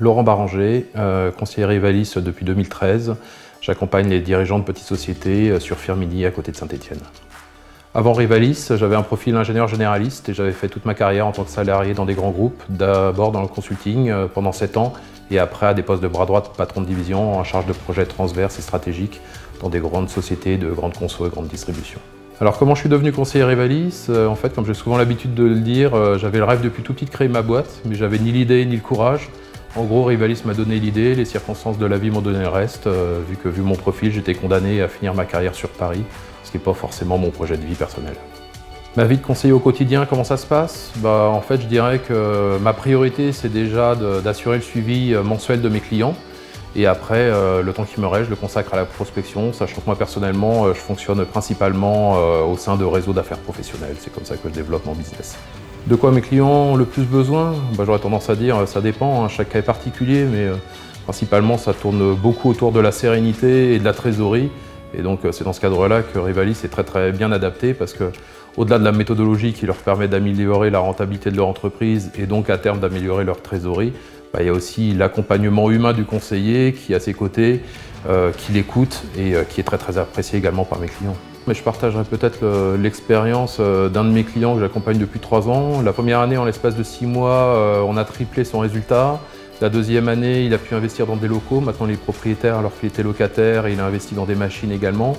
Laurent Baranger, conseiller Rivalis depuis 2013. J'accompagne les dirigeants de petites sociétés sur Firminy à côté de Saint-Étienne. Avant Rivalis, j'avais un profil ingénieur généraliste et j'avais fait toute ma carrière en tant que salarié dans des grands groupes, d'abord dans le consulting pendant 7 ans et après à des postes de bras droit de patron de division en charge de projets transverses et stratégiques dans des grandes sociétés de grande conso et grande distribution. Alors comment je suis devenu conseiller Rivalis? En fait, comme j'ai souvent l'habitude de le dire, j'avais le rêve depuis tout petit de créer ma boîte, mais j'avais ni l'idée ni le courage. En gros, Rivalis m'a donné l'idée, les circonstances de la vie m'ont donné le reste, vu mon profil, j'étais condamné à finir ma carrière sur Paris, ce qui n'est pas forcément mon projet de vie personnel. Ma vie de conseiller au quotidien, comment ça se passe? En fait, je dirais que ma priorité, c'est déjà d'assurer le suivi mensuel de mes clients. Et après, le temps qui me reste, je le consacre à la prospection, sachant que moi, personnellement, je fonctionne principalement au sein de réseaux d'affaires professionnels. C'est comme ça que je développe mon business. De quoi mes clients ont le plus besoin? J'aurais tendance à dire, ça dépend, chaque cas est particulier, mais principalement, ça tourne beaucoup autour de la sérénité et de la trésorerie. Et donc, c'est dans ce cadre-là que Rivalis est très bien adapté, parce que au-delà de la méthodologie qui leur permet d'améliorer la rentabilité de leur entreprise et donc à terme d'améliorer leur trésorerie, il y a aussi l'accompagnement humain du conseiller qui est à ses côtés, qui l'écoute et qui est très apprécié également par mes clients. Mais je partagerai peut-être l'expérience d'un de mes clients que j'accompagne depuis 3 ans. La première année, en l'espace de 6 mois, on a triplé son résultat. La deuxième année, il a pu investir dans des locaux. Maintenant, il est propriétaire alors qu'il était locataire et il a investi dans des machines également.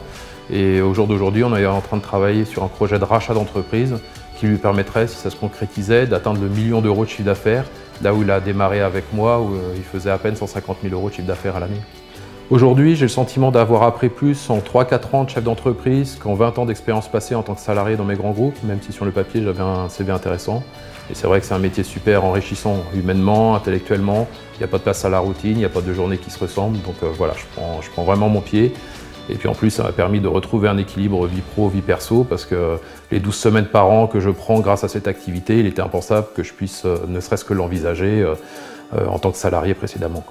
Et au jour d'aujourd'hui, on est en train de travailler sur un projet de rachat d'entreprise qui lui permettrait, si ça se concrétisait, d'atteindre le 1 million d'euros de chiffre d'affaires, là où il a démarré avec moi, où il faisait à peine 150 000 euros de chiffre d'affaires à l'année. Aujourd'hui, j'ai le sentiment d'avoir appris plus en 3-4 ans de chef d'entreprise qu'en 20 ans d'expérience passée en tant que salarié dans mes grands groupes, même si sur le papier, j'avais un CV intéressant. Et c'est vrai que c'est un métier super enrichissant, humainement, intellectuellement. Il n'y a pas de place à la routine, il n'y a pas de journée qui se ressemble. Donc voilà, je prends vraiment mon pied. Et puis en plus, ça m'a permis de retrouver un équilibre vie pro, vie perso, parce que les 12 semaines par an que je prends grâce à cette activité, il était impensable que je puisse ne serait-ce que l'envisager en tant que salarié précédemment.